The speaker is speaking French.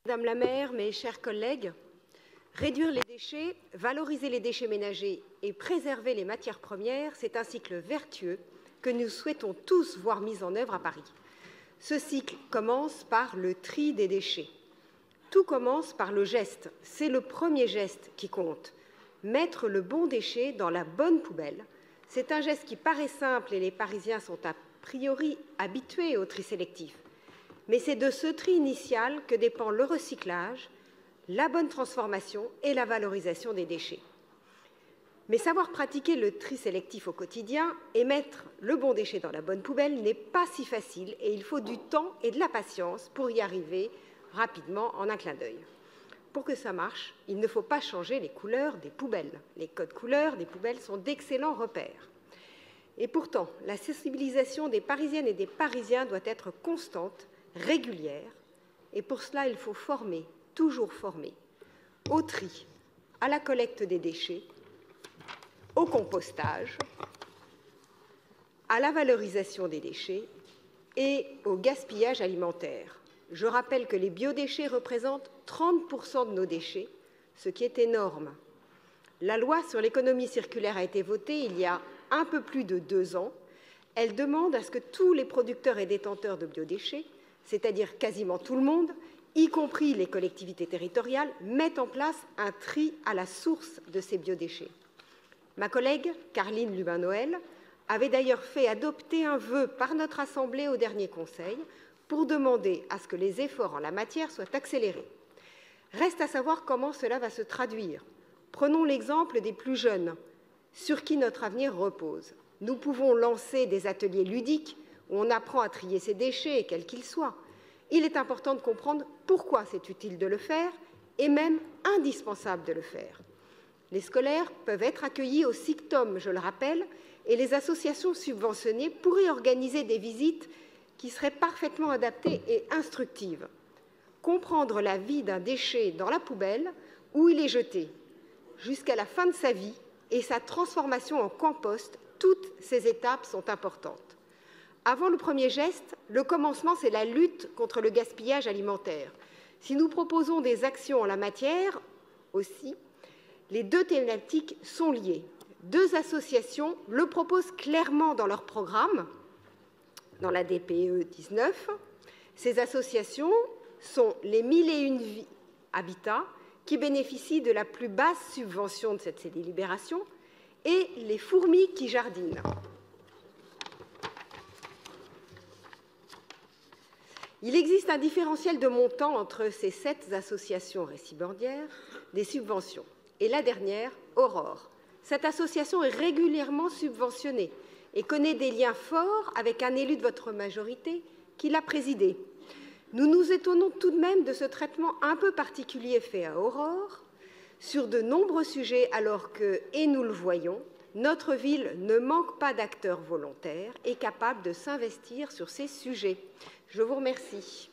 Madame la maire, mes chers collègues, réduire les déchets, valoriser les déchets ménagers et préserver les matières premières, c'est un cycle vertueux que nous souhaitons tous voir mis en œuvre à Paris. Ce cycle commence par le tri des déchets. Tout commence par le geste. C'est le premier geste qui compte. Mettre le bon déchet dans la bonne poubelle. C'est un geste qui paraît simple et les Parisiens sont a priori habitués au tri sélectif. Mais c'est de ce tri initial que dépend le recyclage, la bonne transformation et la valorisation des déchets. Mais savoir pratiquer le tri sélectif au quotidien et mettre le bon déchet dans la bonne poubelle n'est pas si facile et il faut du temps et de la patience pour y arriver rapidement en un clin d'œil. Pour que ça marche, il ne faut pas changer les couleurs des poubelles. Les codes couleurs des poubelles sont d'excellents repères. Et pourtant, la sensibilisation des Parisiennes et des Parisiens doit être constante, régulière, et pour cela, il faut former, toujours former, au tri, à la collecte des déchets, au compostage, à la valorisation des déchets et au gaspillage alimentaire. Je rappelle que les biodéchets représentent 30% de nos déchets, ce qui est énorme. La loi sur l'économie circulaire a été votée il y a un peu plus de 2 ans. Elle demande à ce que tous les producteurs et détenteurs de biodéchets, c'est-à-dire quasiment tout le monde, y compris les collectivités territoriales, mettent en place un tri à la source de ces biodéchets. Ma collègue, Carline Lubin-Noël, avait d'ailleurs fait adopter un vœu par notre Assemblée au dernier Conseil pour demander à ce que les efforts en la matière soient accélérés. Reste à savoir comment cela va se traduire. Prenons l'exemple des plus jeunes, sur qui notre avenir repose. Nous pouvons lancer des ateliers ludiques où on apprend à trier ses déchets, quels qu'ils soient. Il est important de comprendre pourquoi c'est utile de le faire et même indispensable de le faire. Les scolaires peuvent être accueillis au SICTOM, je le rappelle, et les associations subventionnées pourraient organiser des visites qui seraient parfaitement adaptées et instructives. Comprendre la vie d'un déchet dans la poubelle, où il est jeté, jusqu'à la fin de sa vie et sa transformation en compost, toutes ces étapes sont importantes. Avant le premier geste, le commencement, c'est la lutte contre le gaspillage alimentaire. Si nous proposons des actions en la matière aussi, les deux thématiques sont liées. 2 associations le proposent clairement dans leur programme, dans la DPE 19. Ces associations sont les 1001 Habitats, qui bénéficient de la plus basse subvention de cette délibération, et les Fourmis qui jardinent. Il existe un différentiel de montant entre ces 7 associations récipiendaires des subventions et la dernière, Aurore. Cette association est régulièrement subventionnée et connaît des liens forts avec un élu de votre majorité qui l'a présidée. Nous nous étonnons tout de même de ce traitement un peu particulier fait à Aurore sur de nombreux sujets alors que, et nous le voyons, notre ville ne manque pas d'acteurs volontaires et capables de s'investir sur ces sujets. Je vous remercie.